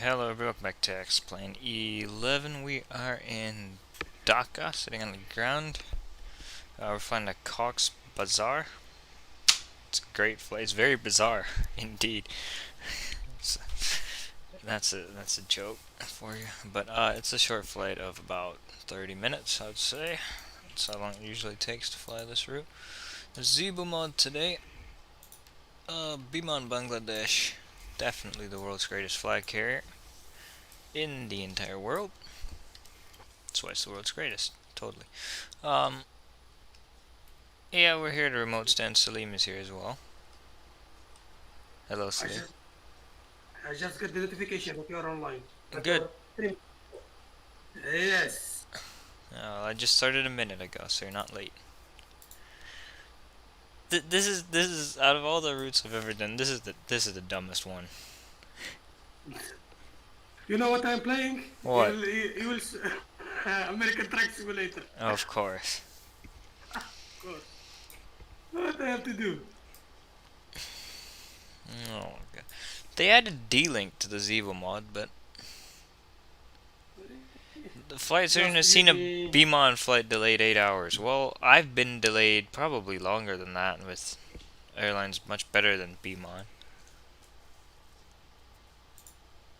Hello everyone, welcome back to X-Plane 11. We are in Dhaka, sitting on the ground. We're flying a Cox Bazar. It's a great flight. It's very bizarre, indeed. It's, that's a joke for you. But it's a short flight of about 30 minutes, I would say. That's how long it usually takes to fly this route. The Zibo mod today. Biman, Bangladesh. Definitely the world's greatest flag carrier in the entire world. That's why it's the world's greatest. Totally. Um, yeah, we're here to remote stand. Salim is here as well. Hello, I Salim. just I just got the notification that you're online. That Good. you're streaming. Yes. I just started a minute ago, so you're not late. This is out of all the routes I've ever done. This is the dumbest one. You know what I'm playing? What? American Truck Simulator. Of course. Of course. What I have to do? Oh my god. They added D-Link to the Zibo mod, but the flight surgeon has Just seen a using. Biman flight delayed 8 hours. Well, I've been delayed probably longer than that with airlines much better than Biman.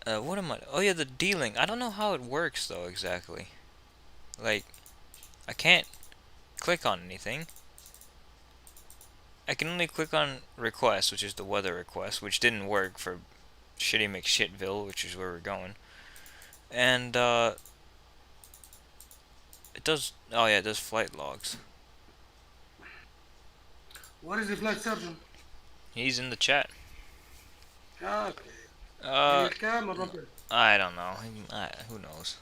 What am I? Oh yeah, the D-Link. I don't know how it works though exactly. Like, I can't click on anything. I can only click on request, which is the weather request, which didn't work for shitty McShitville, which is where we're going. And it does. Oh yeah, it does flight logs. What is the flight surgeon? He's in the chat. Okay. He Uh, will come or not? I don't know. Who knows?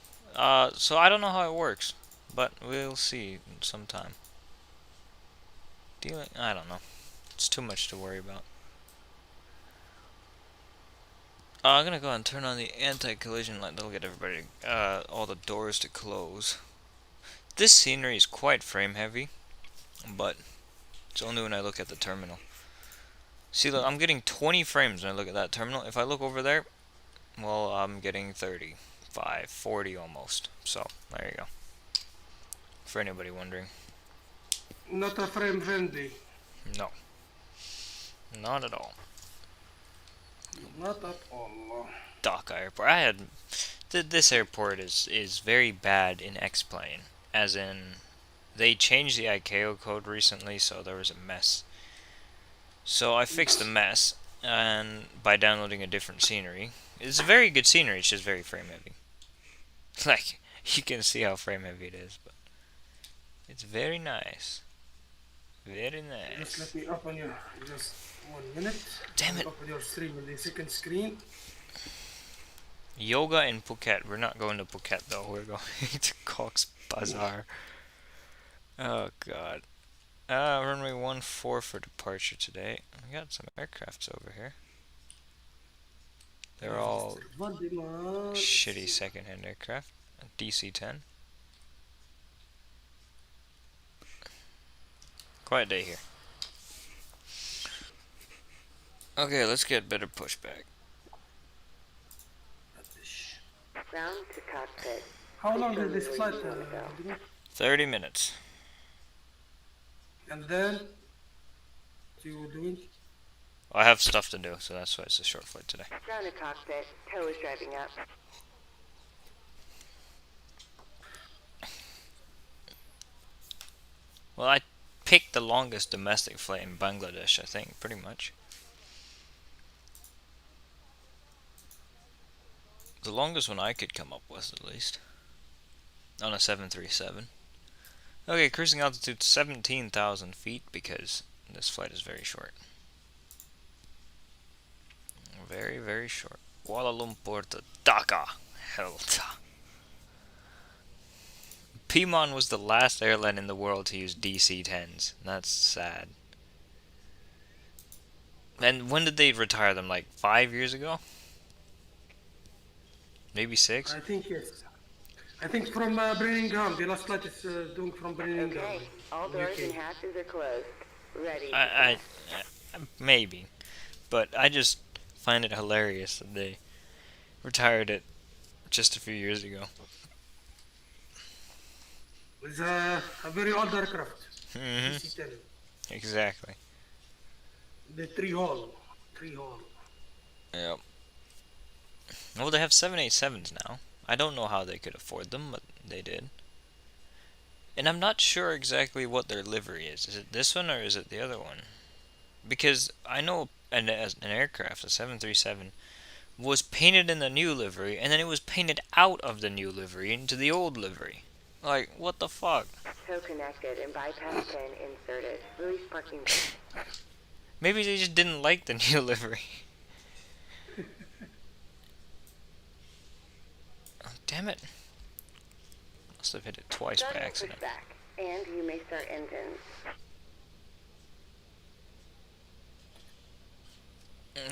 So I don't know how it works, but we'll see sometime. Dealing. I don't know. It's too much to worry about. I'm gonna go and turn on the anti-collision light. That'll get everybody, all the doors to close. This scenery is quite frame heavy, but it's only when I look at the terminal. See, look, I'm getting 20 frames when I look at that terminal. If I look over there, well, I'm getting 35, 40 almost. So, there you go. For anybody wondering. Not a frame friendly. No. Not at all. Not at all. Dhaka Airport. This airport is very bad in X-Plane. As in, they changed the ICAO code recently, so there was a mess. So I fixed the mess, and by downloading a different scenery. It's a very good scenery, it's just very frame heavy. Like, you can see how frame heavy it is, but it's very nice. Very Just nice. let me open your. Just 1 minute. Damn it. Open your stream on the second screen. Yoga in Phuket. We're not going to Phuket though, we're going to Cox Bazar. Oh god. Runway 14 for departure today. We got some aircrafts over here. They're all shitty second-hand aircraft. A DC-10. Quiet day here. Okay, let's get better pushback. Ground to cockpit. How long is this flight? 30 minutes. And then, what you doing? I have stuff to do, so that's why it's a short flight today. Ground to cockpit. Tow is driving up. Well, I picked the longest domestic flight in Bangladesh, I think, pretty much. The longest one I could come up with, at least. On a 737. Okay, cruising altitude 17,000 feet because this flight is very short. Very, very short. Kuala Lumpur to Dhaka. Helta. Biman was the last airline in the world to use DC-10s. That's sad. And when did they retire them? Like 5 years ago? Maybe 6? I think yes. I think from Birmingham. The last flight is doing from Birmingham. Okay. All doors and hatches are closed. Ready. Maybe. But I just find it hilarious that they Retired it just a few years ago. It's a very old aircraft. Hmm. BC-10. Exactly. The three-hole. Three-hole. Yep. Well, they have 787s now. I don't know how they could afford them, but they did. And I'm not sure exactly what their livery is. Is it this one or is it the other one? Because I know an aircraft, a 737, was painted in the new livery, and then it was painted out of the new livery into the old livery. Like, what the fuck? Tow connected and bypass pin inserted. Release parking brake. Maybe they just didn't like the new livery. Oh, damn it. Must have hit it twice by Starting accident. pushback, and you may start engines.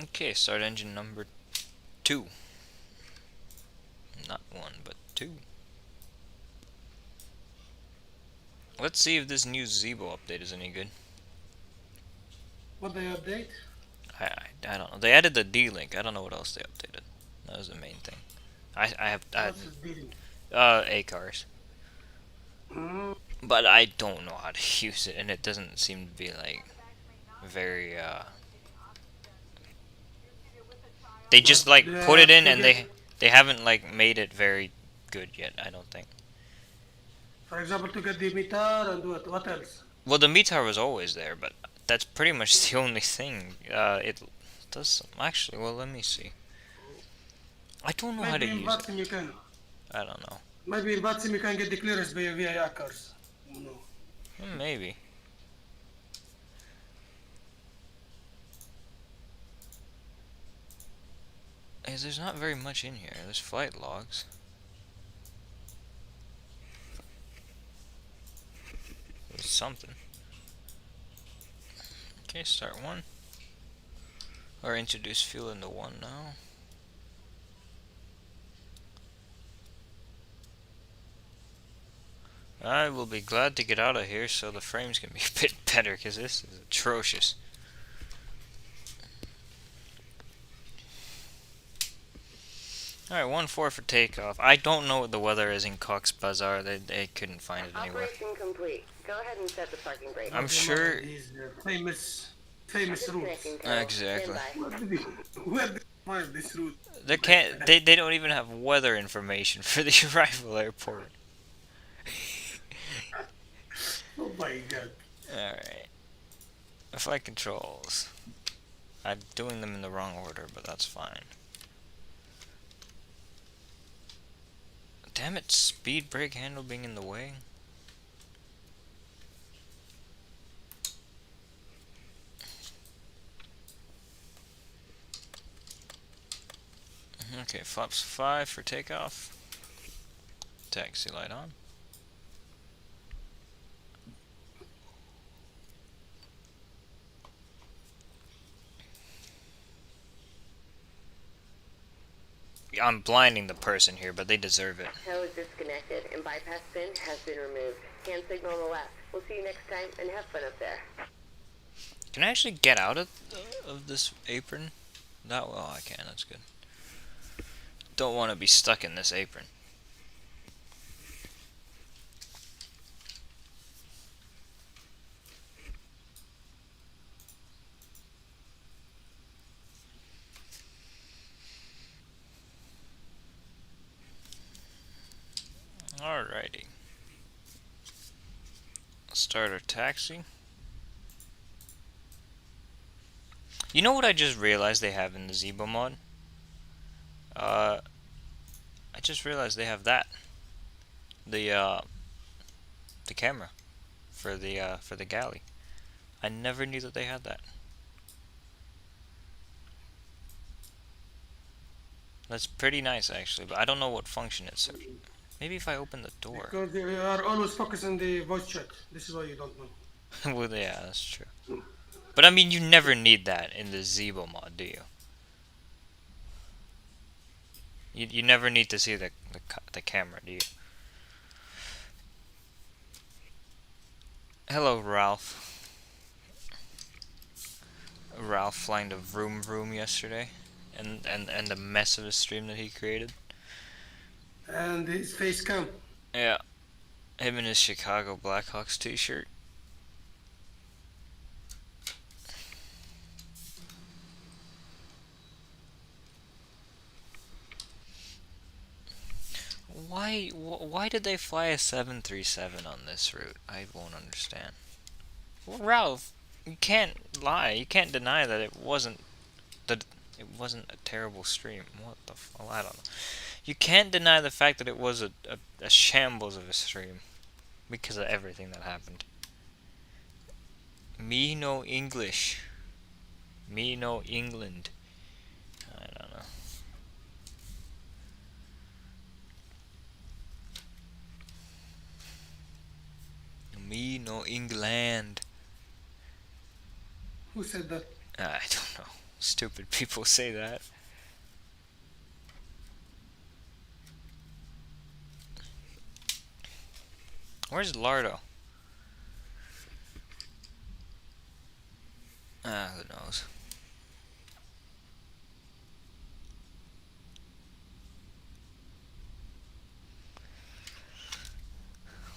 Okay, start engine number 2. Not 1, but 2. Let's see if this new Zibo update is any good. What they update? I don't know. They added the D-Link. I don't know what else they updated. That was the main thing. I What's this dealing? A cars, Mm, but I don't know how to use it, and it doesn't seem to be like very. They just like put it in, and they haven't like made it very good yet. I don't think. for example, to get the meter and what else? Well, the meter was always there, but that's pretty much the only thing. It does actually. Well, let me see. I don't know how to Maybe in use it. Vatsim you can. I don't know. Maybe in Vatsim you can get the clearance via hackers. No. Maybe. Hey, there's not very much in here. There's flight logs. There's something. Okay, start 1. Or introduce fuel into 1 now. I will be glad to get out of here so the frames can be a bit better, because this is atrocious. Alright, 1-4 for takeoff. I don't know what the weather is in Cox's Bazar. They couldn't find it anywhere. Operation complete. Go ahead and set the parking brake. I'm sure. These famous routes. Disconnecting tow. Exactly. Standby. Where did they find this route? They can't. They don't even have weather information for the arrival airport. Oh my god. Alright. Flight controls. I'm doing them in the wrong order, but that's fine. Damn it, speed brake handle being in the way. Okay, flaps 5 for takeoff. Taxi light on. I'm blinding the person here, but they deserve it. Tow is disconnected and bypass pin has been removed. Hand signal on the left. We'll see you next time and have fun up there. Can I actually get out of this apron? That well, I can. That's good. Don't want to be stuck in this apron. Alrighty. Start our taxi. You know what I just realized they have in the Zibo mod? I just realized they have that. The camera for the galley. I never knew that they had that. That's pretty nice actually, but I don't know what function it's. Maybe if I open the door. Because they are always focused on the voice chat. This is why you don't know. Well, yeah, that's true. But I mean, you never need that in the Zibo mod, do you? You never need to see the camera, do you? Hello, Ralph. Ralph flying to Vroom Vroom yesterday. and the mess of a stream that he created. And his face cam. Yeah, him in his Chicago Blackhawks t-shirt. Why did they fly a 737 on this route? I won't understand. Well, Ralph, you can't lie. You can't deny that it wasn't a terrible stream. What the well, I don't know. You can't deny the fact that it was a shambles of a stream because of everything that happened. Me no English. Me no England. I don't know. Me no England. Who said that? I don't know. Stupid people say that. Where's Lardo? Who knows?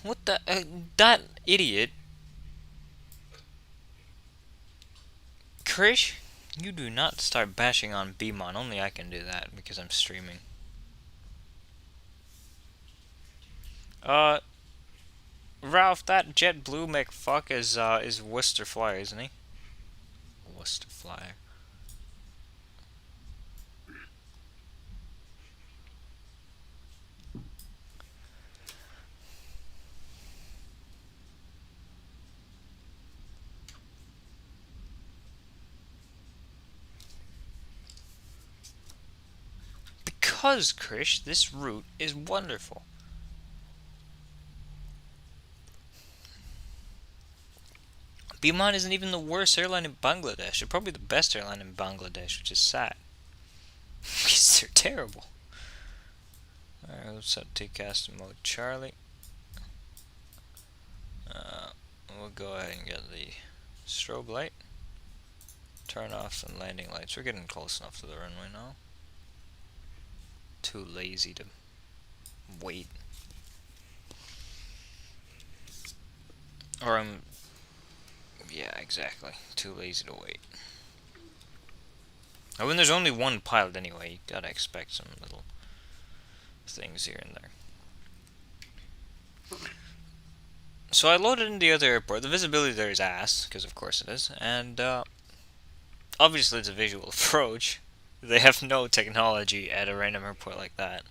What the? That idiot. Krish, you do not start bashing on Biman. Only I can do that because I'm streaming. Ralph, that JetBlue McFuck is Worcester Flyer, isn't he? Worcester Flyer. Because, Krish, this route is wonderful. Biman isn't even the worst airline in Bangladesh. They're probably the best airline in Bangladesh, which is sad. Because they're terrible. Alright, let's set TCAS mode Charlie. We'll go ahead and get the strobe light. Turn off some landing lights. We're getting close enough to the runway now. Too lazy to wait. Or yeah, exactly. Too lazy to wait. And when there's only one pilot anyway, you gotta expect some little things here and there. So I loaded into the other airport. The visibility there is ass, because of course it is. And obviously it's a visual approach. They have no technology at a random airport like that.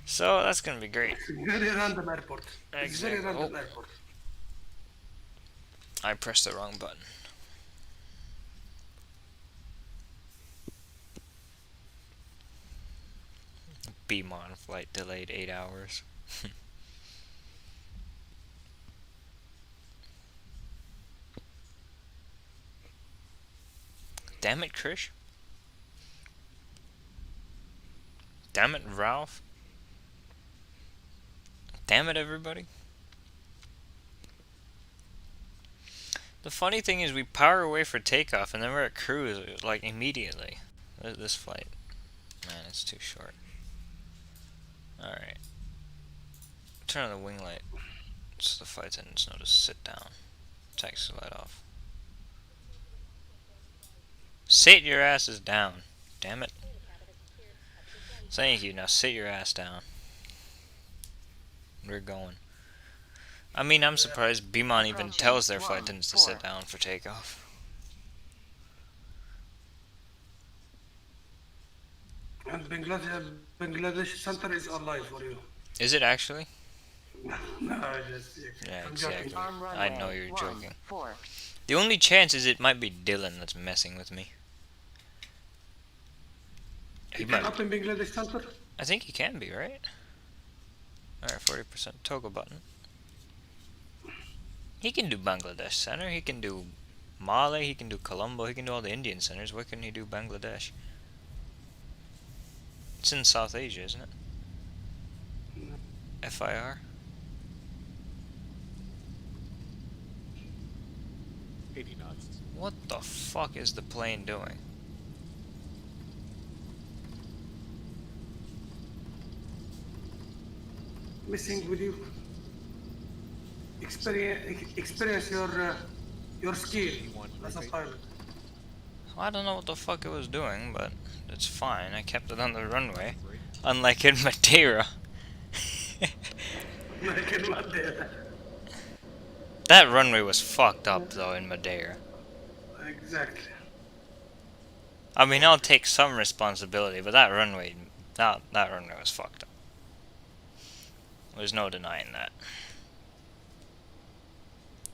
So that's gonna be great. It's a very random airport. It's very Exactly. random airport. I pressed the wrong button. Biman flight delayed 8 hours. Damn it, Krish. Damn it, Ralph. Damn it, everybody. The funny thing is we power away for takeoff and then we're at cruise like immediately. This flight. Man, it's too short. Alright. Turn on the wing light so the flight attendants know to sit down. Taxi light off. Sit your asses down. Damn it. Thank you. Now sit your ass down. We're going. I mean, I'm surprised Biman even tells their flight attendants to sit down for takeoff. And Bangladesh Center is online for you. Is it actually? No, just Yeah, I'm exactly. joking. I know you're joking. The only chance is it might be Dylan that's messing with me. He Is it might. up in Bangladesh Center? I think he can be, right? Alright, 40% toggle button. He can do Bangladesh Center, he can do Mali, he can do Colombo, he can do all the Indian centers. Why couldn't he do Bangladesh? It's in South Asia, isn't it? FIR? 80 knots. What the fuck is the plane doing? missing with you. Experience your skill as a pilot. I don't know what the fuck it was doing, but it's fine. I kept it on the runway. Unlike in Madeira. I cannot there. That runway was fucked up though in Madeira. Exactly. I mean, I'll take some responsibility, but that runway was fucked up. There's no denying that.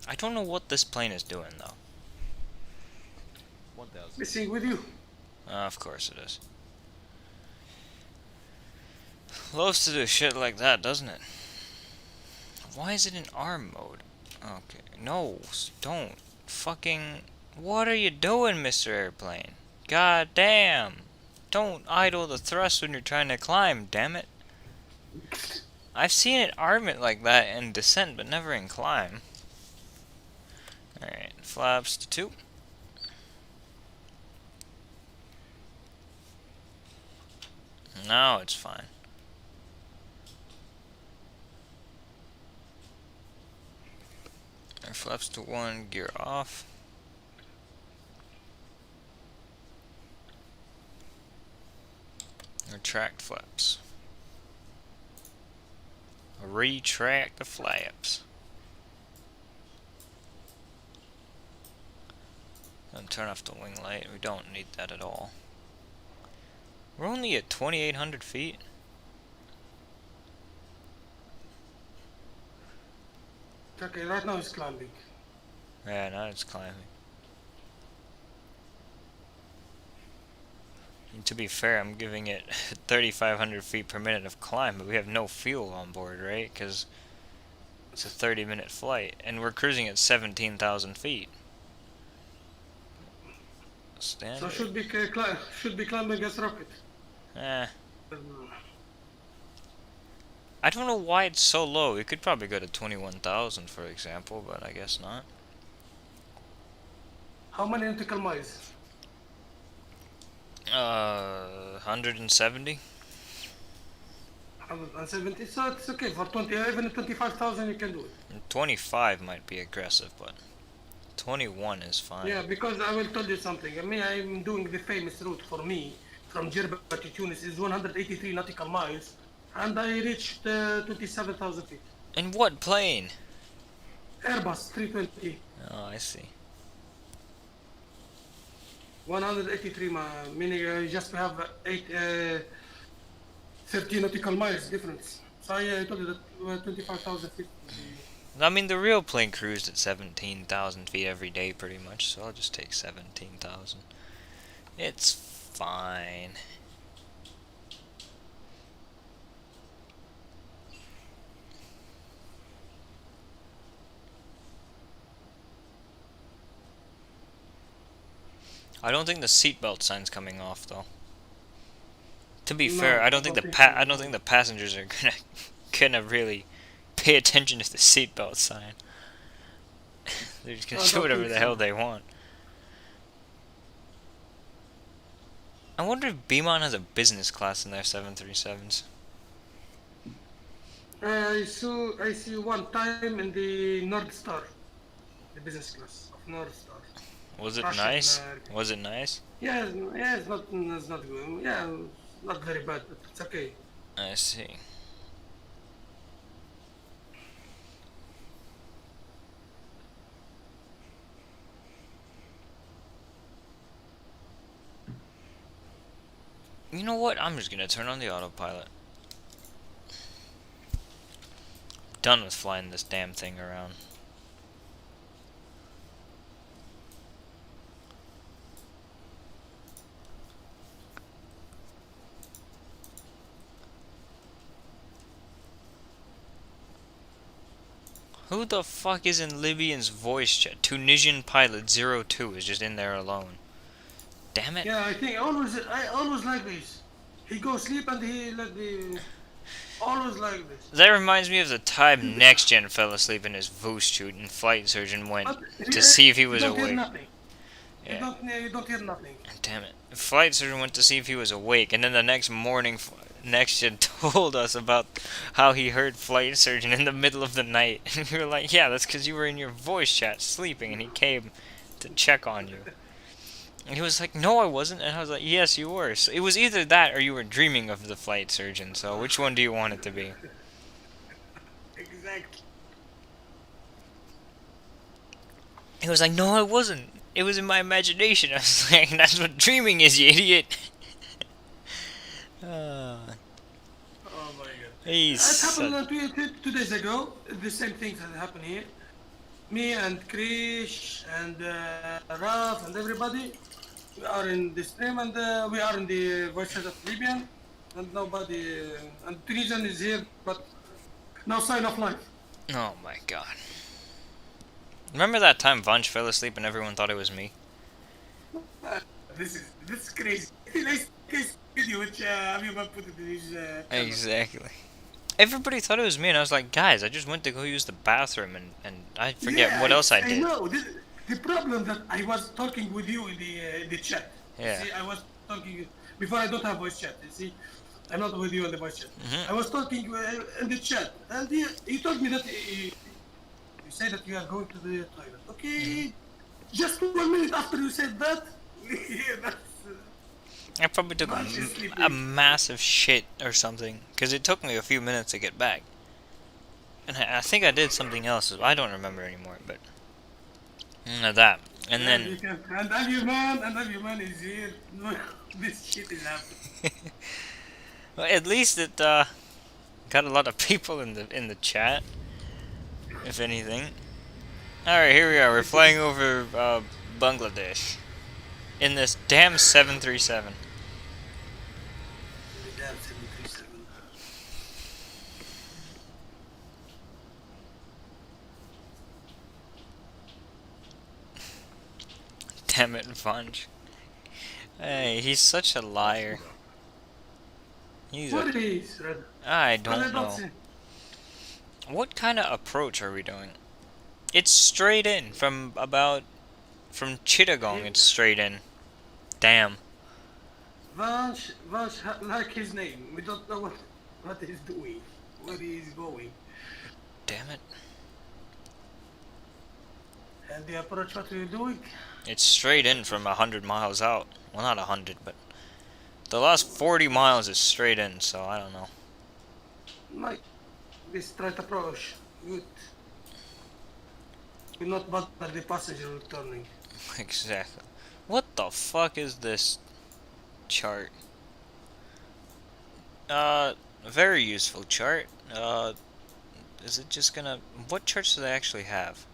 I don't know what this plane is doing though. 1000. Missing with you. Of course it is. Loves to do shit like that, doesn't it? Why is it in arm mode? Okay, no, don't. Fucking... What are you doing, Mr. Airplane? God damn! Don't idle the thrust when you're trying to climb, damn it. I've seen it arm it like that in descent, but never in climb. Alright, flaps to 2. Now it's fine. Our flaps to 1, gear off. Retract flaps. Retract the flaps. And turn off the wing light. We don't need that at all. We're only at 2,800 feet. Okay, right now it's climbing. Yeah, now it's climbing. And to be fair, I'm giving it 3,500 feet per minute of climb, but we have no fuel on board, right? Because it's a 30-minute flight, and we're cruising at 17,000 feet. Standard. So should be climbing as rocket. Eh. I don't know why it's so low. We could probably go to 21,000, for example, but I guess not. How many nautical miles? 170. 170. So it's okay for 20. Even 25,000 you can do it. 25 might be aggressive, but 21 is fine. Yeah, because I will tell you something. I mean, I'm doing the famous route for me from Jerba to Tunis is 183 nautical miles, and I reached 27,000 feet. In what plane? Airbus 320. Oh, I see. 183 meaning just we have 13 nautical miles difference. So I told you that 25,000 feet. I mean, the real plane cruised at 17,000 feet every day, pretty much, so I'll just take 17,000. It's fine. I don't think the seatbelt sign's coming off, though. To be fair, I don't think the passengers are gonna really pay attention to the seatbelt sign. They're just gonna do whatever the hell they want. I wonder if Biman has a business class in their 737s. I see one time in the North Star, the business class of North Star. Was it Russian, nice? Was it nice? Yeah, it's not good. Yeah, not very bad, but it's okay. I see. You know what? I'm just gonna turn on the autopilot. Done with flying this damn thing around. Who the fuck is in Libyan's voice chat? Tunisian pilot 02 is just in there alone. Damn it. Yeah, I always like this. He goes sleep and he like the always like this. That reminds me of the time Next Gen fell asleep in his voice chute and flight surgeon went to see if he was you don't awake. Hear nothing. Yeah. You don't hear nothing. Damn it. The flight surgeon went to see if he was awake, and then the next morning next gen told us about how he heard flight surgeon in the middle of the night. And we were like, yeah, that's because you were in your voice chat sleeping and he came to check on you. And he was like, no, I wasn't. And I was like, yes, you were. So it was either that or you were dreaming of the flight surgeon. So which one do you want it to be? Exactly. He was like, no, I wasn't. It was in my imagination. I was like, that's what dreaming is, you idiot. Oh my god. He's It happened such... 2 days ago. The same things that happened here. Me and Krish and Raf and everybody, we are in the stream and we are in the voices of Libyan and nobody, and Tunisian is here, but no sign of life. Oh my god. Remember that time Vanch fell asleep and everyone thought it was me? This is crazy. It's a case video which Avioman put in his channel. Exactly. Everybody thought it was me and I was like, guys, I just went to go use the bathroom and I forget what else I did. I know. The problem that I was talking with you in the chat. Yeah. See, I was talking before. I don't have voice chat. You see, I'm not with you in the voice chat. Mhm. I was talking in the chat, and he told me that you said that you are going to the toilet. Okay, just 1 minute after you said that, yeah, that's. I probably took Vanch is a sleeping. massive shit or something because it took me a few minutes to get back. And I think I did something else. I don't remember anymore, but that. And Yeah, then you can. And Avioman is here. No, this shit is happening. well, at least it got a lot of people in the chat, if anything. All right, here we are. We're flying over Bangladesh in this damn 737. Damn 737. Damn it, Vanch. Hey, he's such a liar. He's a... What is Red? I I don't don't know. see. What kind of approach are we doing? It's straight in from Chittagong. It's straight in. Damn. Vanch, like his name. We don't know what he's doing, where he is going. Damn it. And the approach, what we're doing? It's straight in from 100 miles out. Well, not 100, but the last 40 miles is straight in, so I don't know. Like, this straight approach. Good. Will not bother the passenger returning. Exactly. What the fuck is this chart? Very useful chart. Is it just gonna... What charts do they actually have?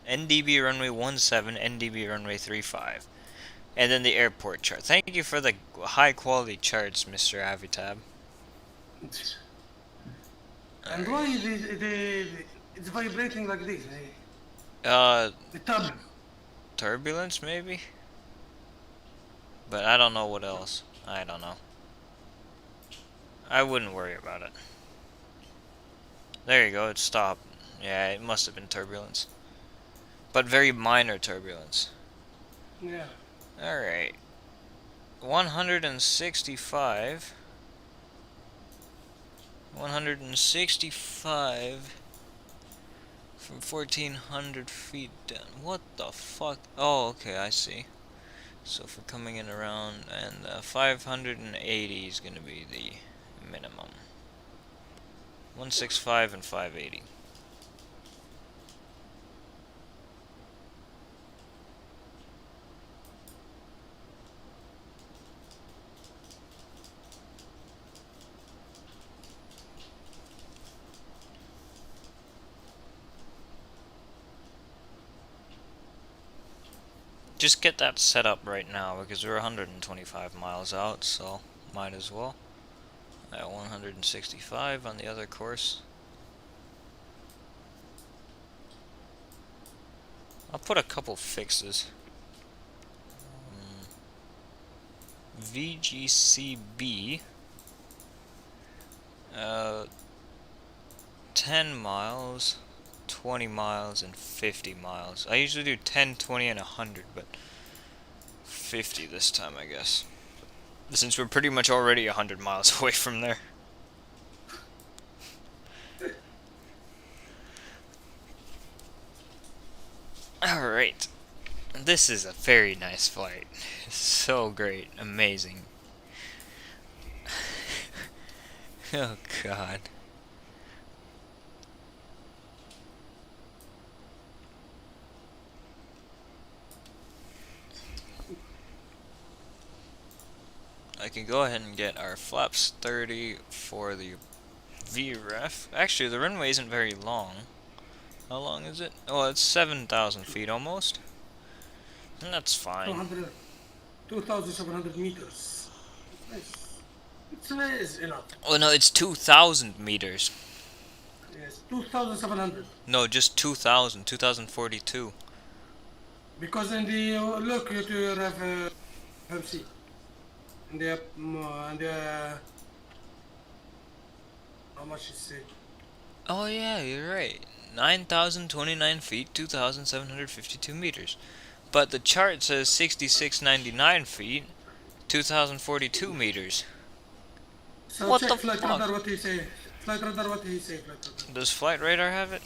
NDB runway 17, NDB runway 35. And then the airport chart. Thank you for the high quality charts, Mr. Avitab. And why it's vibrating like this? The tab. Turbulence maybe? But I don't know what else. I don't know. I wouldn't worry about it. There you go, it stopped. Yeah, it must have been turbulence. But very minor turbulence. Yeah. Alright. 165. 165 from 1400 feet down. What the fuck? Oh, okay, I see. So if we're coming in around, and 580 is going to be the minimum. 165 and 580. Just get that set up right now because we're 125 miles out, so might as well. At 165 on the other course. I'll put a couple fixes. VGCB 10 miles, 20 miles, and 50 miles. I usually do 10, 20, and 100, but 50 this time, I guess. Since we're pretty much already 100 miles away from there. Alright. This is a very nice flight. So great. Amazing. Oh god. I can go ahead and get our flaps 30 for the VREF. Actually, the runway isn't very long. How long is it? Oh, it's 7,000 feet almost. And that's fine. 2,700 meters. Nice. It's enough. Oh no, it's 2,000 meters. Yes, 2,700. No, just 2,000. 2,042. Because in the look, you have MC. And how much is it? Oh yeah, you're right. 9,029 feet, 2,752 meters. But the chart says 6,699 feet, 2,042 meters. So What check the flight fuck? radar what he say. Flight radar what he say. Flight radar. Does Flight Radar have it?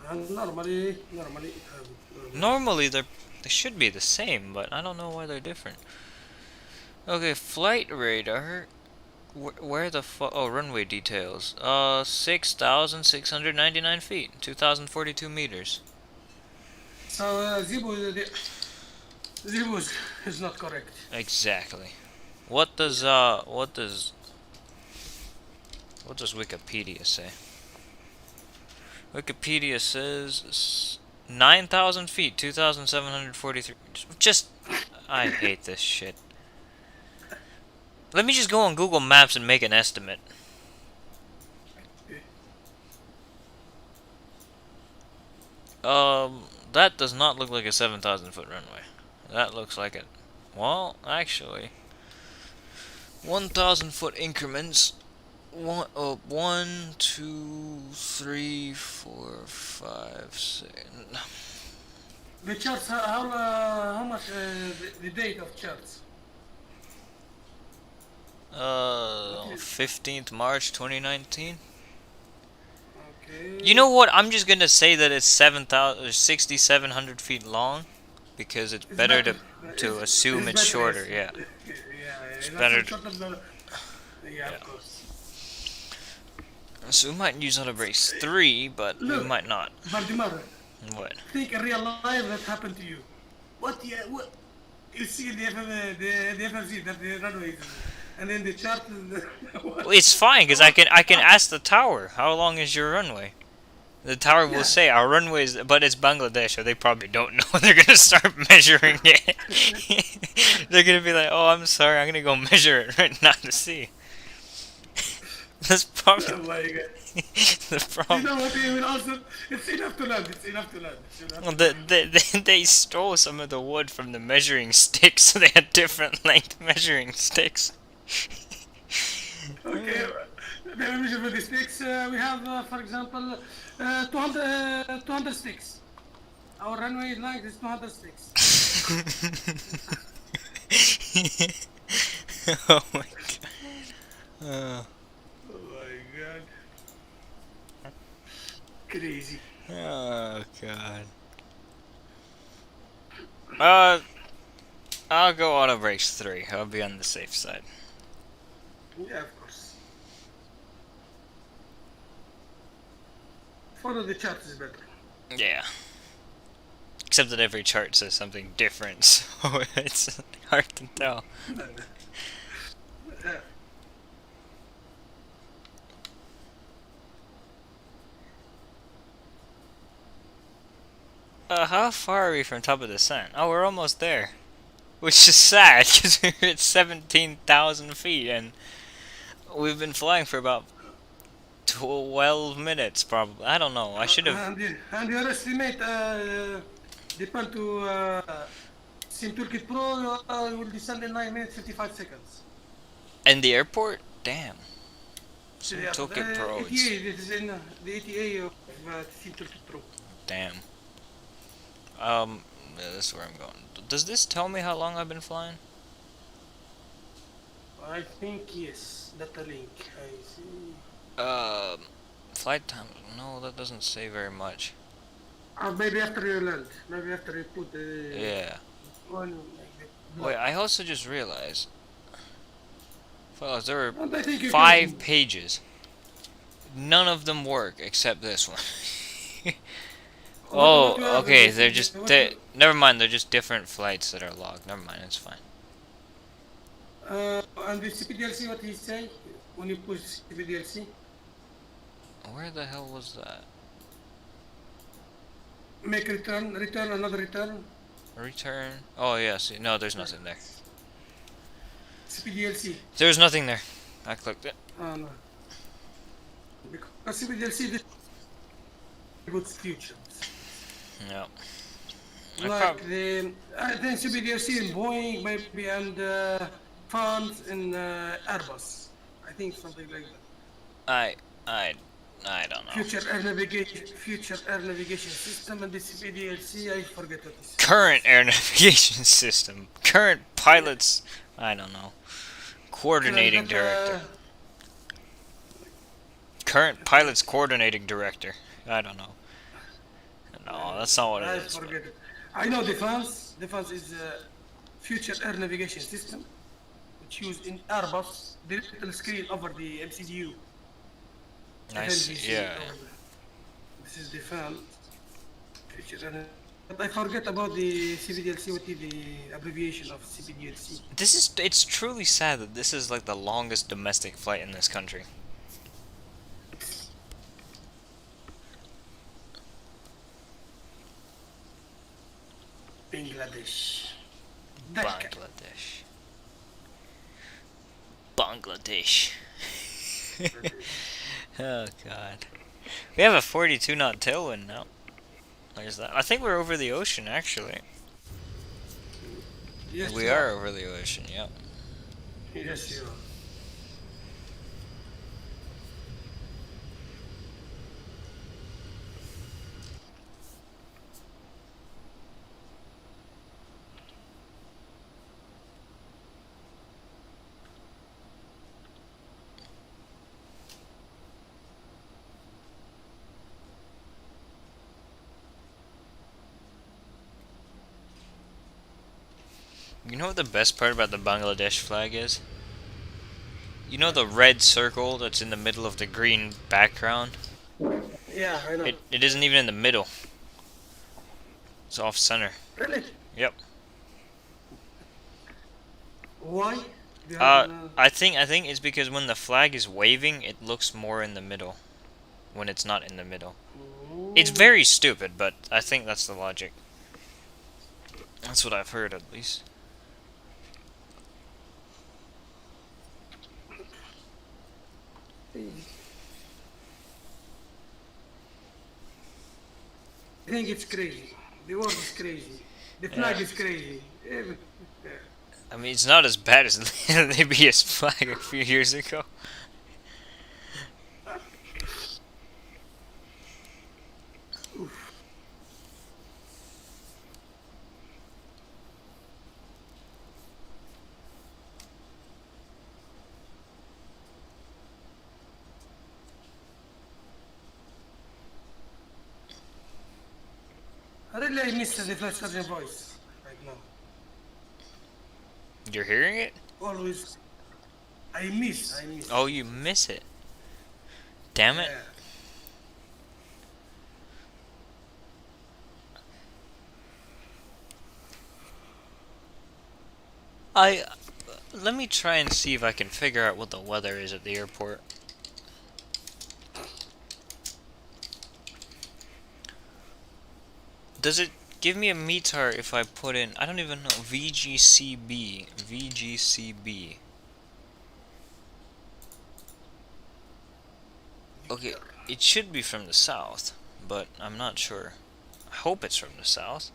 And normally it has. Normally they should be the same, but I don't know why they're different. Okay, Flight Radar. Where the fuck? Oh, runway details. 6,699 feet, 2,042 meters. So Zibo is not correct. Exactly. What does Wikipedia say? Wikipedia says 9,000 feet, 2,743. Just, I hate this shit. Let me just go on Google Maps and make an estimate. That does not look like a 7,000 foot runway. That looks like it. Well, actually, 1,000 foot increments. 1, 2, 3, 4, 5, 6. The charts, how much the date of charts? 15th March 2019. Okay. You know what? I'm just gonna say that it's 6,700 feet long, because it's better to assume it's shorter. Yeah, it's better. Yeah, of course. So we might use auto brakes 3, but we Look. might not. Valdemar, What? think in real life that happened to you. What? Yeah, what? You see the FMC that the runway, and then the chart. What? Well, it's fine, because I can ask the tower, how long is your runway? The tower will say our runway is, but it's Bangladesh, so they probably don't know. They're gonna start measuring it. They're gonna be like, "Oh, I'm sorry, I'm gonna go measure it right now to see." That's probably Oh my God. the You problem. know what? Even also, it's enough to land. It's enough to land. Well, they stole some of the wood from the measuring sticks, so they had different length measuring sticks. Okay. The measure for the sticks, we have, for example, 200 sticks. Our runway length is 200 sticks. Oh my god. Oh my God. Crazy. Oh god. I'll go auto brakes 3. I'll be on the safe side. Yeah, of course. Follow the chart is better. Yeah. Except that every chart says something different, so it's hard to tell. How far are we from top of the sun? Oh, we're almost there. Which is sad, because we're at 17,000 feet, and we've been flying for about 12 minutes, probably. I don't know, I should have... And your estimate depend to Sim Toolkit Pro will descend in 9 minutes 55 seconds. In the airport? Damn. Sim Yeah, Toolkit Pro, ETA, it's... this is in the ETA of Sim Toolkit Pro. Damn. Yeah, this is where I'm going. Does this tell me how long I've been flying? I think yes, data link. I see. Flight time. No, that doesn't say very much. Maybe after you land. Maybe after you put the Yeah. one like the Wait, block. I also just realized, fellas, there are And I think you 5 can. pages. None of them work except this one. What you Oh, have okay, this? they're just What you? never mind, they're just different flights that are logged. Never mind, it's fine. And the CPDLC, what he say when you push CPDLC? Where the hell was that? Make return, another return. Return. Oh, yes. No, there's nothing there. CPDLC. There's nothing there. I clicked it. No. Because CPDLC this good future. No. Like the I think CPDLC in Boeing maybe and funds in Airbus. I think something like that. I I I don't know. Future air navigation system and the CPDLC. I forget what this. Current air navigation system. Current pilots. I don't know. Coordinating director. Current pilots coordinating director. I don't know. No, that's not what I it is. forget it. I know defense. Defense is future air navigation system, which used in Airbus. The little screen over the MCDU. Nice. FNGC Yeah. over there. This is defense. Future air. But I forget about the CPDLC. What is the abbreviation of CPDLC? It's truly sad that this is like the longest domestic flight in this country. Bangladesh. Dhaka. Bangladesh. Oh god. We have a 42 knot tailwind now. There's that. I think we're over the ocean actually. Yes, We you are over the ocean, yep. Yes, you are. You know what the best part about the Bangladesh flag is? You know the red circle that's in the middle of the green background? Yeah, I know. It isn't even in the middle. It's off center. Really? Yep. Why? Do you have, I think it's because when the flag is waving, it looks more in the middle when it's not in the middle. It's very stupid, but I think that's the logic. That's what I've heard, at least. I think it's crazy. The world is crazy. The flag is crazy. I mean, it's not as bad as the Libya's flag a few years ago. I miss the flight sergeant voice right now. You're hearing it? Always. I miss. Oh, you miss it. Damn it. Yeah. Let me try and see if I can figure out what the weather is at the airport. Does it give me a METAR if I put in, I don't even know, VGCB. Okay, it should be from the south, but I'm not sure. I hope it's from the south.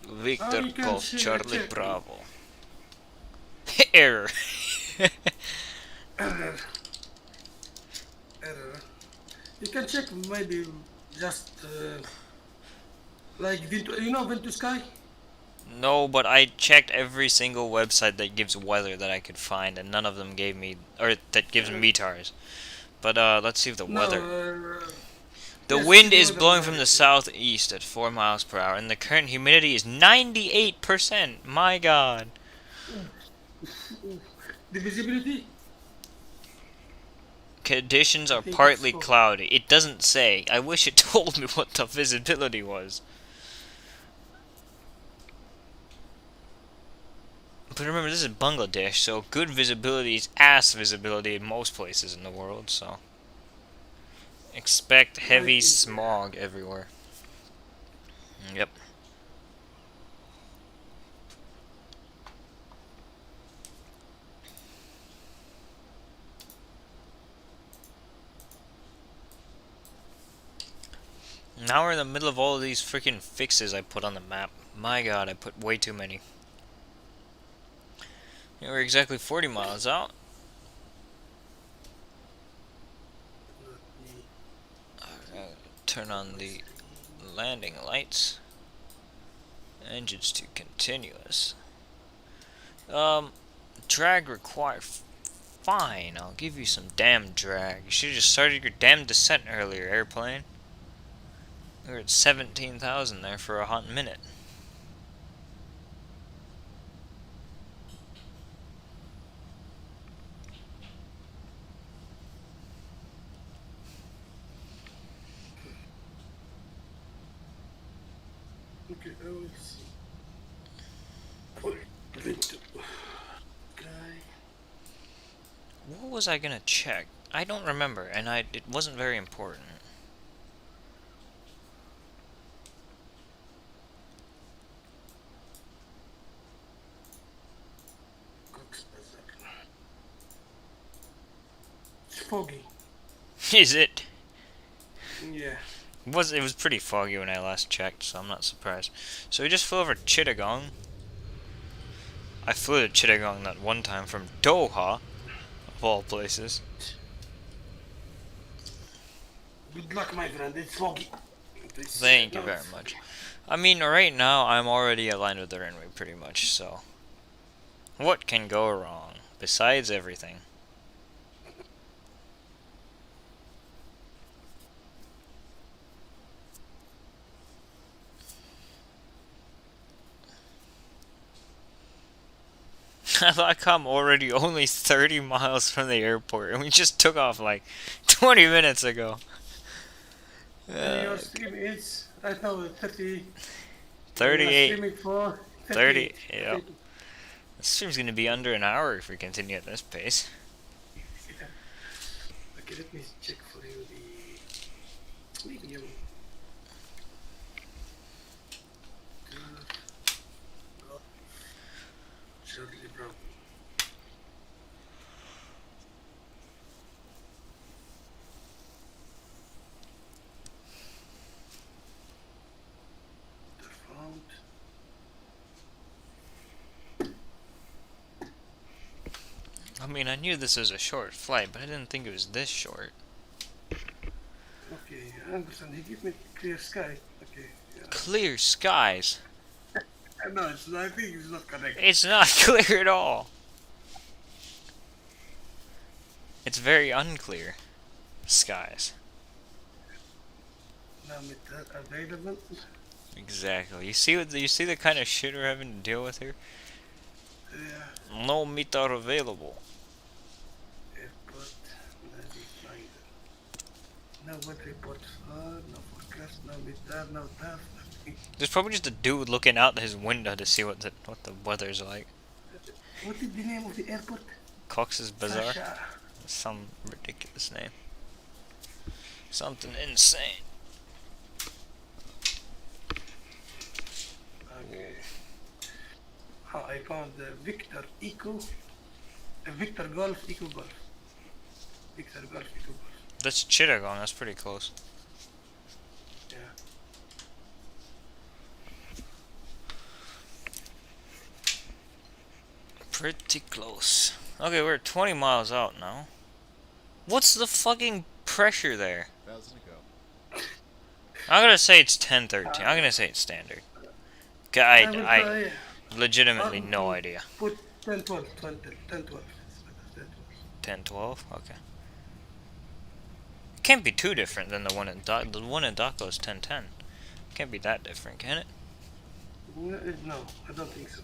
Victor you can Golf Charlie check. Bravo. Error. Error. You can check maybe just like Vento, you know Vento Sky? No, but I checked every single website that gives weather that I could find, and none of them gave me, or that gives METARs. But let's see if the No, weather. The yes, see wind the is weather blowing over from there. the southeast at 4 miles per hour, and the current humidity is 98%. My God. The visibility, Conditions I are think it's partly full. cloudy. It doesn't say. I wish it told me what the visibility was. But remember, this is Bangladesh, so good visibility is ass visibility in most places in the world, so. Expect I heavy think, smog everywhere. Yep. Now we're in the middle of all of these freaking fixes I put on the map. My God, I put way too many. Yeah, we're exactly 40 miles out. Turn on the landing lights. Engines to continuous. Drag required. Fine, I'll give you some damn drag. You should have just started your damn descent earlier, airplane. We were at 17,000 there for a hot minute. okay, I will see. Winter. Okay. What was I gonna check? I don't remember, and it wasn't very important. It's foggy. Is it? Yeah. It was pretty foggy when I last checked, so I'm not surprised. So we just flew over Chittagong. I flew to Chittagong that one time from Doha, of all places. Good luck, my friend. It's foggy. Thank you very much. I mean, right now I'm already aligned with the runway pretty much, so what can go wrong? Besides everything. I like I'm already only 30 miles from the airport, and we just took off like 20 minutes ago. And your stream is right now 30. 38, Streaming for 30, 38. yeah. This stream's gonna be under an hour if we continue at this pace. Okay, let me check for you the medium. Charlie Brown. The font. I mean, I knew this was a short flight, but I didn't think it was this short. Okay, I understand. He gave me clear sky. Okay. Yeah. Clear skies. No, I think it's not correct. It's not clear at all. It's very unclear. Skies. Now meter available. Exactly. You see the kind of shit we're having to deal with here? Yeah. No meter available. Airport. No weather report. No forecast. No meter. No task. Nothing. There's probably just a dude looking out his window to see what the weather's like. What is the name of the airport? Cox's Bazar. Sasha. Some ridiculous name. Something insane. Okay. Oh, I found Victor Eco. Victor Golf Eco Golf. Victor Golf Eco Golf. That's Chittagong, that's pretty close. Yeah. Pretty close. Okay, we're 20 miles out now. What's the fucking pressure there? I'm gonna say it's 1013. I'm gonna say it's standard. I will I try. legitimately no idea. Put 10, 12, 20, 10, 12. 10, 12? Okay. Can't be too different than the one in the one in Dhaka is 10, 10. Can't be that different, can it? No, I don't think so.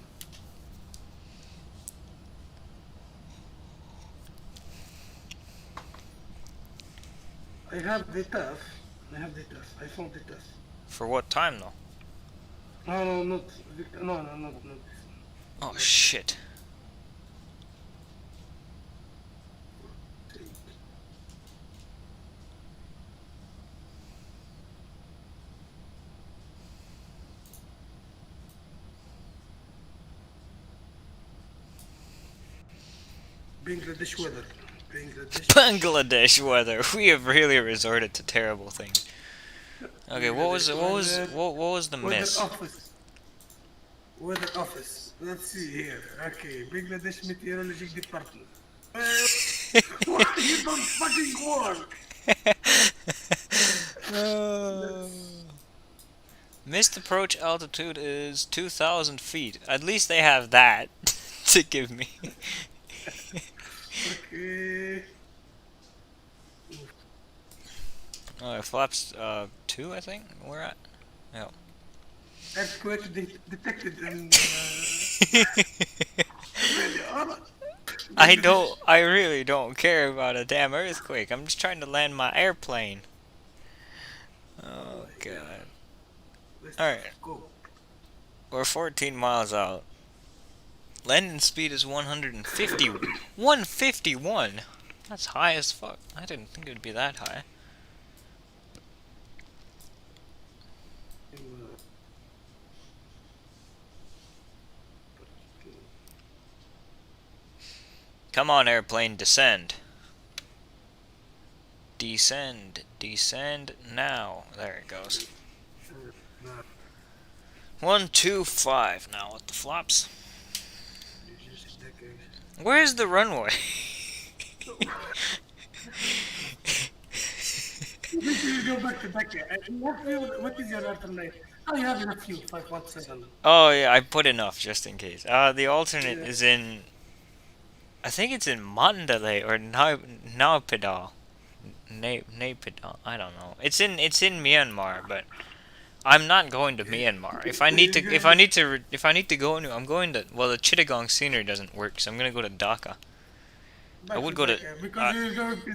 I have the tough. I found the tough. For what time though? No, not no, not this. Oh shit. Bangladesh weather. Bangladesh. Bangladesh weather. We have really resorted to terrible things. Okay, what was the Weather miss? office. Weather office. Let's see here. Okay, Bangladesh Meteorological Department. Why you don't fucking work? Missed approach altitude is 2,000 feet. At least they have that to give me. Okay. Flaps 2, I think. We're at. Yeah. Earthquake detected in. I really don't care about a damn earthquake. I'm just trying to land my airplane. Oh god. Alright. Go. We're 14 miles out. Landing speed is 150. 151? That's high as fuck. I didn't think it would be that high. Come on, airplane, descend. Descend. Descend now. There it goes. 125 now with the flops. Where's the runway? You go back to Dhaka. What is your alternate? Oh, you have enough fuel. 517. Oh yeah, I put enough just in case. The alternate is in. I think it's in Mandalay or Naypyidaw. Naypyidaw. I don't know. It's in Myanmar, but I'm not going to Myanmar. If I need to go into, I'm going to. Well, the Chittagong scenery doesn't work, so I'm gonna go to Dhaka. I would go to. Because you're going to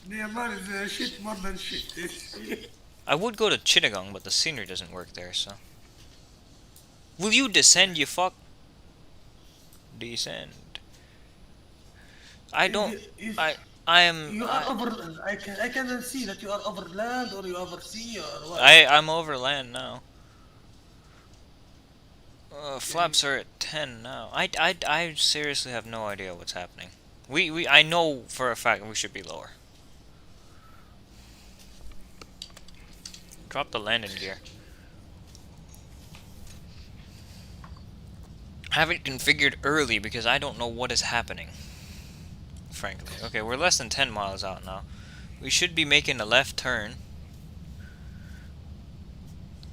Myanmar is shit more than shit. I would go to Chittagong, but the scenery doesn't work there. So. Will you descend, you fuck? Descend. I don't. I am. You are over. I cannot see that you are over land or you over sea or what. I'm over land now. Flaps are at 10 now. I seriously have no idea what's happening. I know for a fact we should be lower. Drop the landing gear. Have it configured early because I don't know what is happening. Frankly. Okay, we're less than 10 miles out now. We should be making a left turn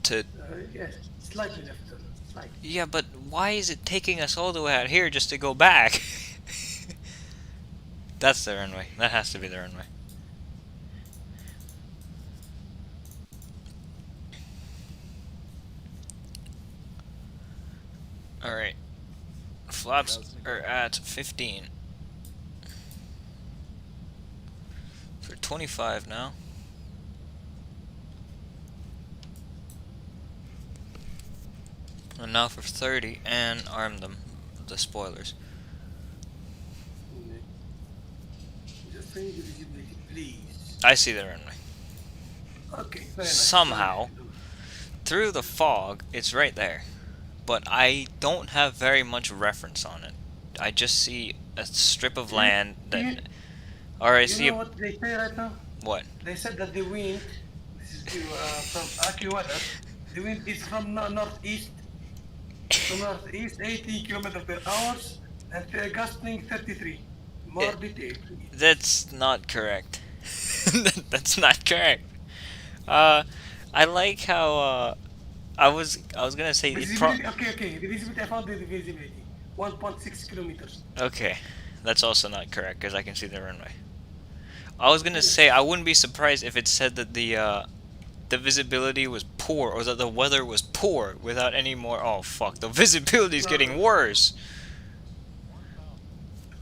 to... Yes, slightly left turn. Slightly. Yeah, but why is it taking us all the way out here just to go back? That's the runway. That has to be the runway. Alright. Flaps are at 15. For 25 now. And now for 30 and arm them, the spoilers. Just say visibility, please. I see the runway. Okay, very nice. Somehow, through the fog, it's right there. But I don't have very much reference on it. I just see a strip of land that... Or I see you know what they say right now? What? They said that the wind, this is from AccuWeather, the wind is from northeast, 80 kilometers per hour, and gusting 33. More detail, please. That's not correct. That's not correct. I like how I was gonna say The it visibility, okay. The visibility, I found the visibility. 1.6 kilometers. okay. That's also not correct because I can see the runway. I was gonna say I wouldn't be surprised if it said that the visibility was poor or that the weather was poor without any more. Oh fuck! The visibility is No, no. getting worse.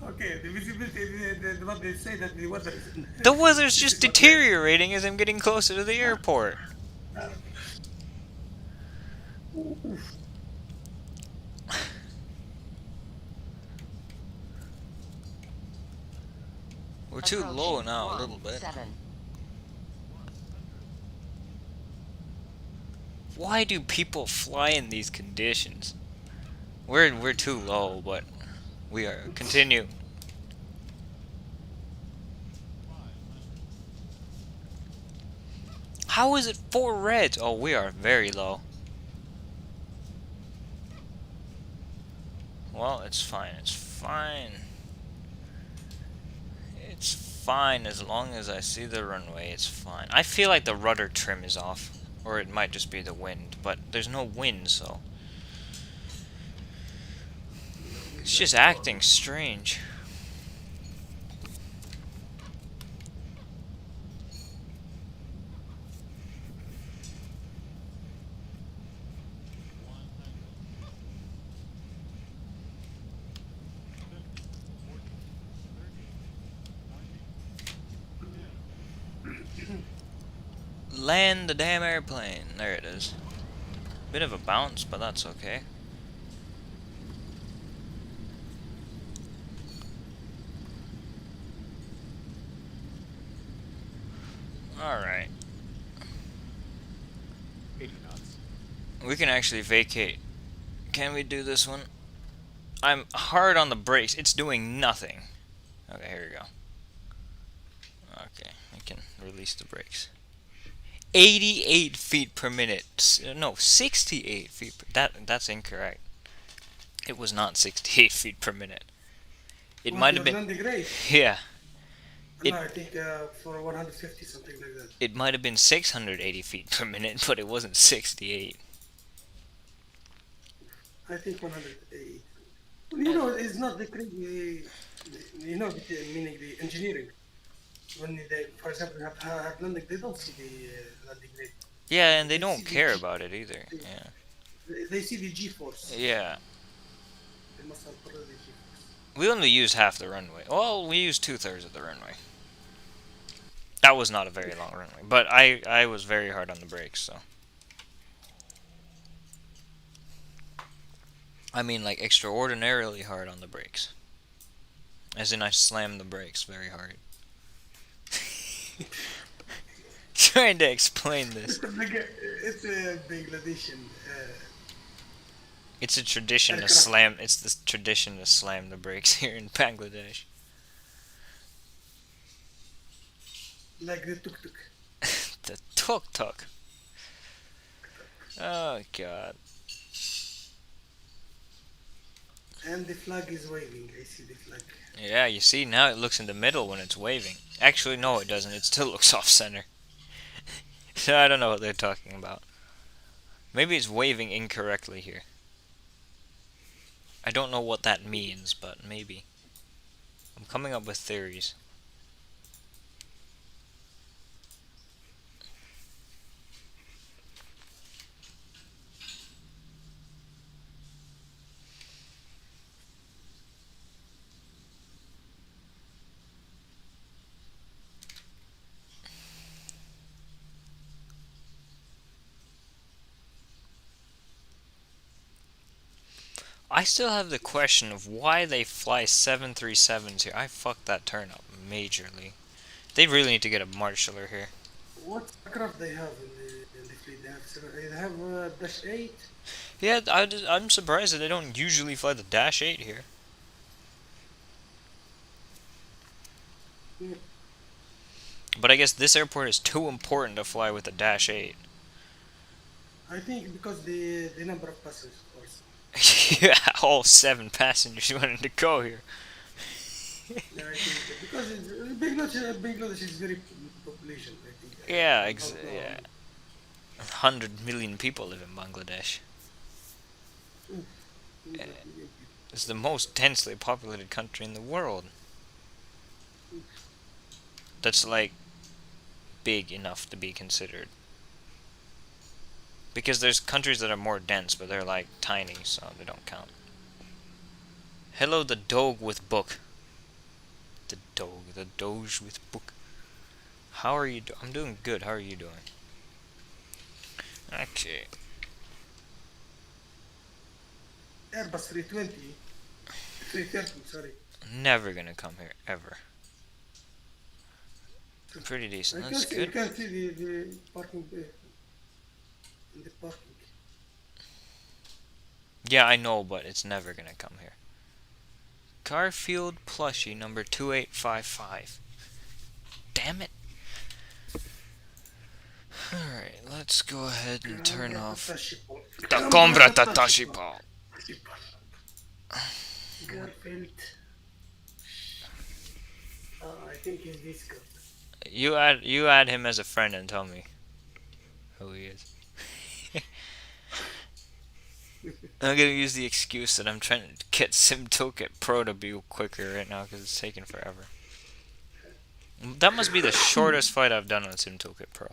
Okay, the visibility, what they say that the weather is. The weather's This just is what they. deteriorating as I'm getting closer to the airport. Uh, oof. We're too low now, a little bit. Why do people fly in these conditions? We're too low, but we are. Continue. How is it 4 reds? Oh, we are very low. Well, it's fine. It's fine. It's fine as long as I see the runway. It's fine. I feel like the rudder trim is off. Or it might just be the wind. But there's no wind, so it's just acting strange. Land the damn airplane. There it is. Bit of a bounce, but that's okay. Alright. 80 knots. We can actually vacate. Can we do this one? I'm hard on the brakes. It's doing nothing. Okay, here we go. Okay, we can release the brakes. 88 feet per minute. No, 68 feet that's incorrect. It was not 68 feet per minute. It What, might have your been. landing rate? Yeah. It, No, I think for 150, something like that. it might have been 680 feet per minute, but it wasn't 68. I think 108. You know, it's not the crazy. You know, meaning the engineering. When they, for example, have landing, they don't see the landing rate. Yeah, and they They don't see the care G. about it either. Yeah. They see the G-force. Yeah. They must have put the G-force. We only used half the runway. Well, we used 2/3 of the runway. That was not a very long runway, but I was very hard on the brakes, so. I mean, like, extraordinarily hard on the brakes. As in, I slammed the brakes very hard. Trying to explain this. It's a Bangladeshian. It's a tradition to Aircraft. slam. It's the tradition to slam the brakes here in Bangladesh. Like the tuk-tuk. The tuk tuk. Oh god. And the flag is waving. I see the flag. Yeah, you see now it looks in the middle when it's waving. Actually, no, it doesn't. It still looks off center. So I don't know what they're talking about. Maybe it's waving incorrectly here. I don't know what that means, but maybe. I'm coming up with theories. I still have the question of why they fly 737s here. I fucked that turn up majorly. They really need to get a marshaller here. What aircraft they have in the fleet? They have Dash 8. Yeah, I'm surprised that they don't usually fly the Dash 8 here. Mm. But I guess this airport is too important to fly with the Dash 8. I think because the number of passengers also. Yeah, all 7 passengers wanted to go here. Yeah, I think because Bangladesh is very population. I think. Yeah, I don't know. yeah. 100 million people live in Bangladesh. Ooh, Uh, 200 million people. It's the most densely populated country in the world. That's like big enough to be considered. Because there's countries that are more dense, but they're like tiny, so they don't count. Hello, the dog with book. The doge with book. How are you I'm doing good. How are you doing? Okay. Airbus 320, 330, sorry. Never gonna come here, ever. Pretty decent. That's You good. can see the parking bay. In the parking. Yeah, I know, but it's never gonna come here. Garfield plushie number 2855. Damn it. Alright, let's go ahead and turn off the Combra Tatashipo. Garfield. I think he's this good. You add him as a friend and tell me who he is. I'm gonna use the excuse that I'm trying to get Sim Toolkit Pro to be quicker right now because it's taking forever. That must be the shortest fight I've done on Sim Toolkit Pro.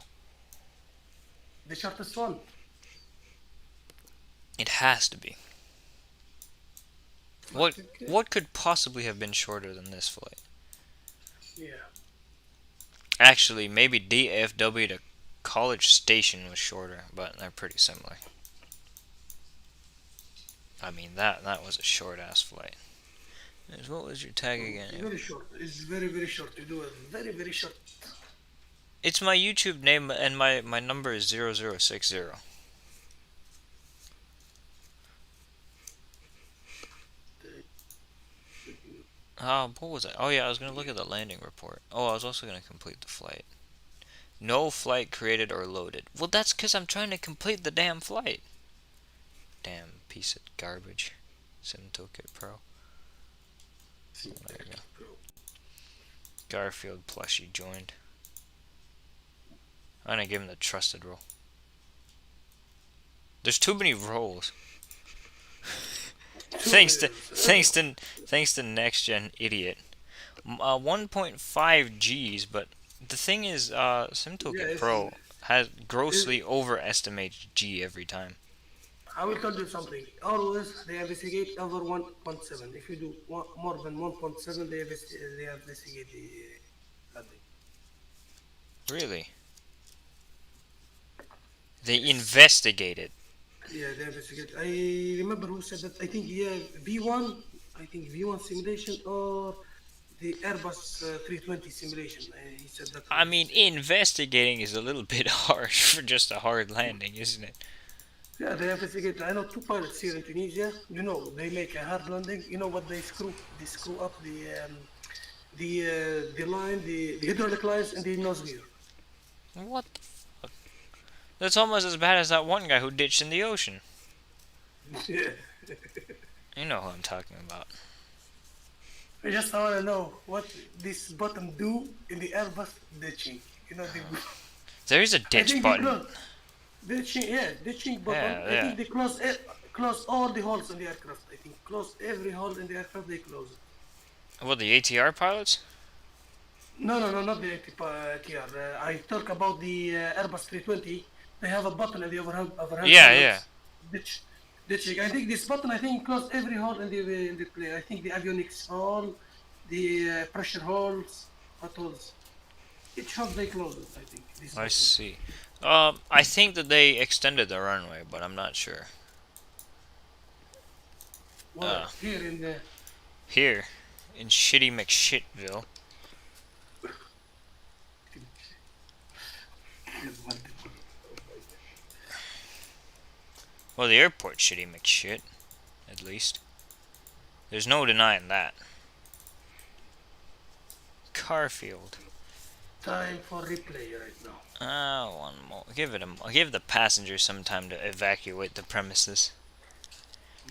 The shortest one. It has to be. What could possibly have been shorter than this flight? Yeah. Actually, maybe DFW to College Station was shorter, but they're pretty similar. I mean, that was a short-ass flight. What was your tag again? It's very short. It's very, very short. You do a very, very short. It's my YouTube name, and my number is 0060. What was it? Oh yeah, I was gonna look at the landing report. Oh, I was also gonna complete the flight. No flight created or loaded. Well, that's because I'm trying to complete the damn flight. Damn piece of garbage. Sim Toolkit Pro. There you go. Garfield plushie joined. I'm gonna give him the trusted role. There's too many roles. thanks to next gen idiot. 1.5 G's, but the thing is, Sim Toolkit Pro has grossly overestimated G every time. I will tell you something. Always they investigate over 1.7. If you do more than 1.7, they investigate the landing. Really? They investigate it. Yeah, they investigate. I remember who said that. I think V1. I think V1 simulation or the Airbus 320 simulation. He said that. I mean, investigating is a little bit harsh for just a hard landing, isn't it? Yeah, they investigate. I know two pilots here in Tunisia. You know, they make a hard landing. You know what they screw? They screw up the line, the hydraulic lines, and the nose gear. What the fuck? That's almost as bad as that one guy who ditched in the ocean. Yeah. You know who I'm talking about. I just want to know what this button do in the Airbus ditching. You know, There is a ditch button. Ditching button. Yeah, I think they close all the holes in the aircraft. I think close every hole in the aircraft. They close it. What, the ATR pilots? No, not the ATR. I talk about the Airbus 320. They have a button in the overhead. Yeah. Ditching. I think this button. I think close every hole in the plane. I think the avionics hole, the pressure holes, hot holes. Each hole they close it. I think. I see. I think that they extended the runway, but I'm not sure. Well, Here, in shitty McShitville. Well, the airport's shitty McShit, at least. There's no denying that. Garfield. Time for replay right now. One more. Give the passengers some time to evacuate the premises.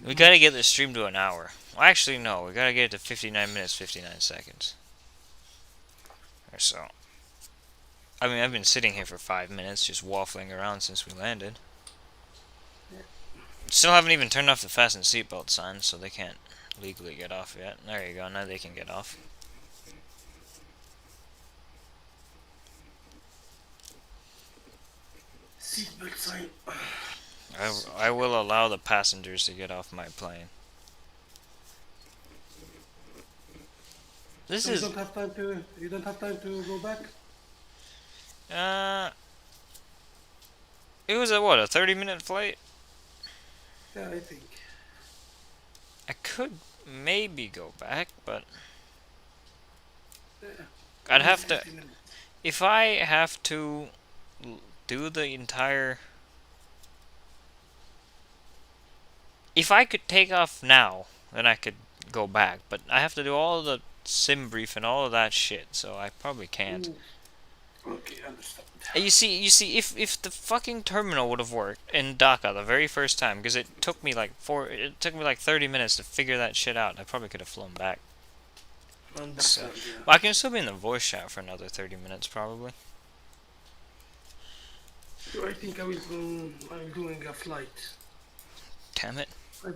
We gotta get this stream to an hour. Well, actually, no. We gotta get it to 59 minutes, 59 seconds. Or so. I mean, I've been sitting here for 5 minutes just waffling around since we landed. Yeah. Still haven't even turned off the fasten seatbelt sign, so they can't legally get off yet. There you go, now they can get off. Seatbelt sign. I will allow the passengers to get off my plane. This So is... you don't have time to. You don't have time to go back. It was a, what, a 30-minute flight? Yeah, I think. I could maybe go back, but... Yeah. I'd have to... 50 minutes. If I have to do the entire... If I could take off now, then I could go back. But I have to do all the sim brief and all of that shit, so I probably can't. Okay, understand. You see, if the fucking terminal would have worked in Dhaka the very first time, because it took me like 30 minutes to figure that shit out, I probably could have flown back. Understand, yeah. Well, I can still be in the voice chat for another 30 minutes, probably. So I think I'm doing a flight. Damn it. I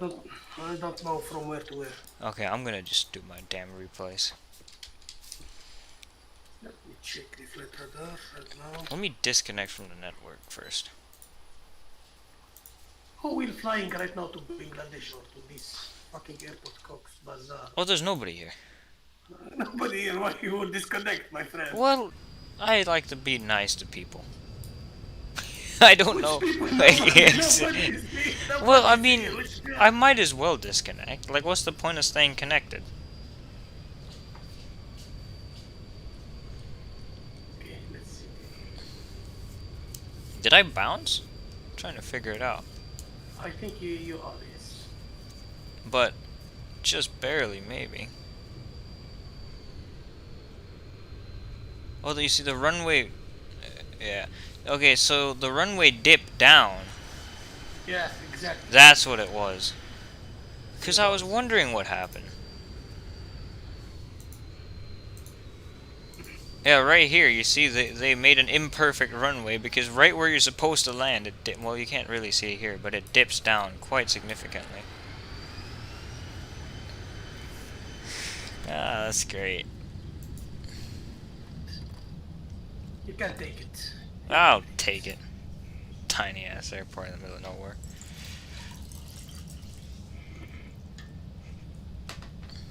don't know from where to where. Okay, I'm gonna just do my damn replays. Let me check the flight radar right now. Let me disconnect from the network first. Who will flying right now to Bangladesh or to this fucking airport, Cox Bazar? Oh, there's nobody here. Nobody here. Why you will disconnect, my friend? Well, I like to be nice to people. I don't know. Like, it's- well, I mean, I might as well disconnect. Like, what's the point of staying connected? Okay, let's see. Did I bounce? I'm trying to figure it out. I think you are, yes. But, just barely, maybe. Oh, you see the runway... yeah. Okay, so the runway dipped down. Yeah, exactly. That's what it was. Because I was wondering what happened. Yeah, right here, you see they made an imperfect runway because right where you're supposed to land, well, you can't really see it here, but it dips down quite significantly. Ah, that's great. You can take it. I'll take it. Tiny ass airport in the middle of nowhere.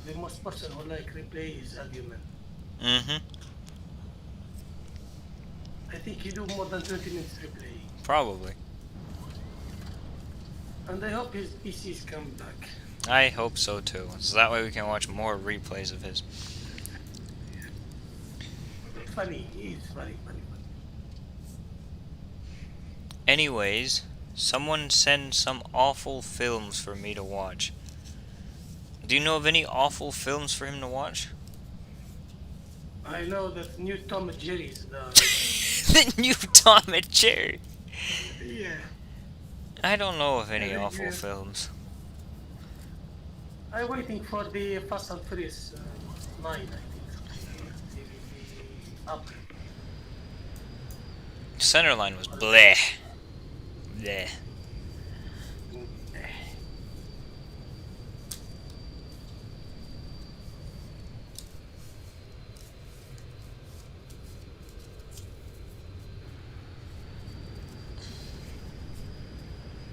The most person who like replay is Avioman. Mm-hmm. I think he do more than 20 minutes replay. Probably. And I hope his PCs come back. I hope so too. So that way we can watch more replays of his. Funny, he's funny. Anyways, someone send some awful films for me to watch. Do you know of any awful films for him to watch? I know that new Tom and Jerry's The new Tom and Jerry. yeah. I don't know of any Yeah, awful yeah. films. I'm waiting for the Fast and Furious 9, I think. The up. Centerline was bleh. Bleh.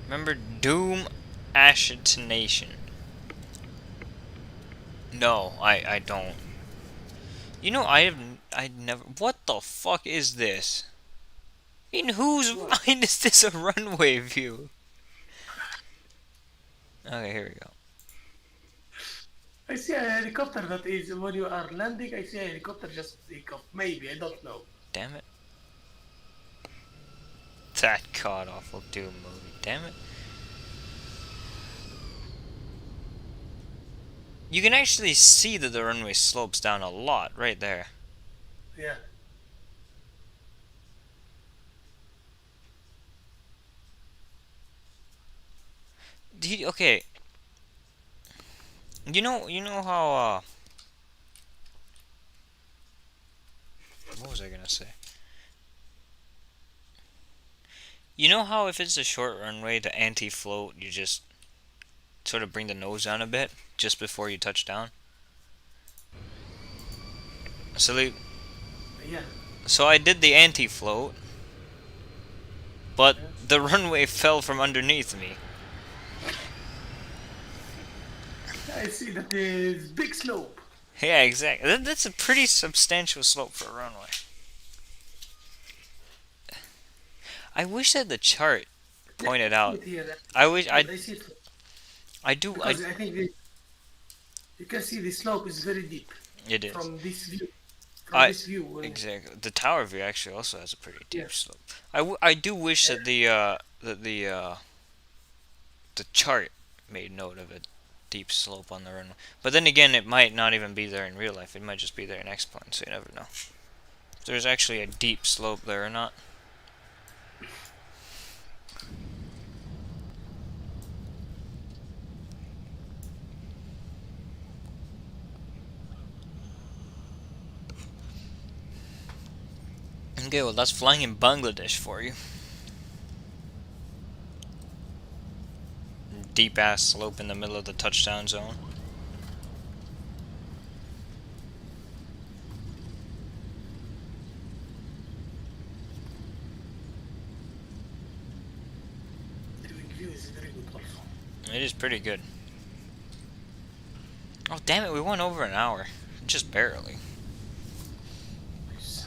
Remember Doom Ashitination? No, I don't. You know, I never. What the fuck is this? In whose mind is this a runway view? Okay, here we go. I see a helicopter that is when you are landing. I see a helicopter just take off. Maybe, I don't know. Damn it. That god awful Doom movie. Damn it. You can actually see that the runway slopes down a lot right there. Yeah. Okay. You know how what was I gonna say? You know how if it's a short runway, the anti-float, you just sort of bring the nose down a bit just before you touch down? Yeah. So I did the anti-float, but Yeah. the runway fell from underneath me. I see that there's big slope. Yeah, exactly. That's a pretty substantial slope for a runway. I wish that the chart pointed Yeah, I see out. it here. I wish I see it I do I because I think you can see the slope is very deep it is. from this view. From I this view. exactly. The tower view actually also has a pretty Yeah. deep slope. I do wish that the chart made note of a deep slope on the runway. But then again, it might not even be there in real life. It might just be there in X-Plane, so you never know. If there's actually a deep slope there or not. Okay, well that's flying in Bangladesh for you. Deep ass slope in the middle of the touchdown zone. The view is very good also. It is pretty good. Oh damn it, we went over an hour. Just barely. Nice.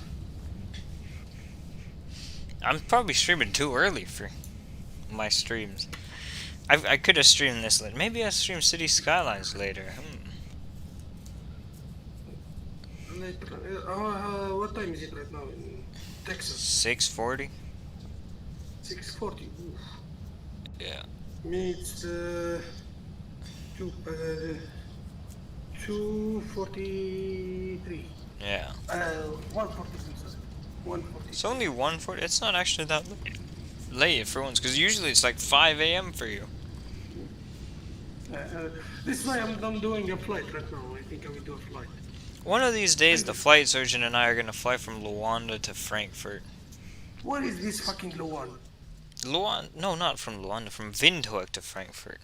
I'm probably streaming too early for my streams. I could have streamed this later. Maybe I'll stream City Skylines later. What time is it right now in Texas? 6:40? 6:40. Yeah. Me, it's 2:43. Yeah. 1:43. Sorry. 1:40. It's only 1:40. It's not actually that late for once, because usually it's like 5 a.m. for you. This is why I'm doing a flight right now. I think I will do a flight. One of these days, the flight surgeon and I are gonna fly from Luanda to Frankfurt. What is this fucking low one? Luanda? No, not from Luanda. From Windhoek to Frankfurt.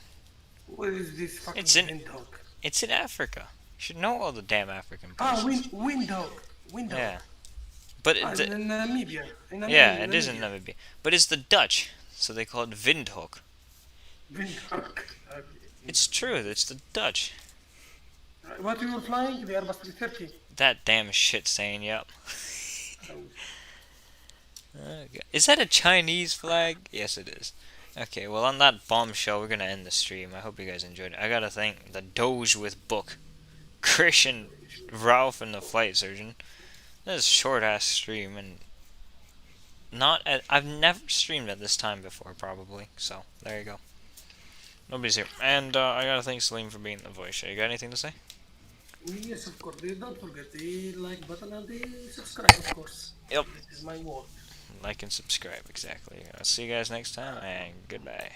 What is this fucking It's in- Windhoek? It's in Africa. You should know all the damn African Ah, places. Windhoek. Windhoek. Yeah. But Ah, in Namibia. yeah, it is in Namibia. But it's the Dutch, so they call it Windhoek. Windhoek. It's true. It's the Dutch. What you were flying? The Airbus 330. That damn shit saying, yep. Okay. Is that a Chinese flag? Yes, it is. Okay, well, on that bombshell, we're gonna end the stream. I hope you guys enjoyed it. I gotta thank the Doge with Book, Christian, Ralph, and the flight surgeon. This is a short-ass stream, and I've never streamed at this time before, probably. So, there you go. Nobody's here. And I gotta thank Salim for being the voice. You got anything to say? Yes, of course. Don't forget the like button and the subscribe, of course. Yep. This is my word. Like and subscribe, exactly. I'll see you guys next time, and goodbye.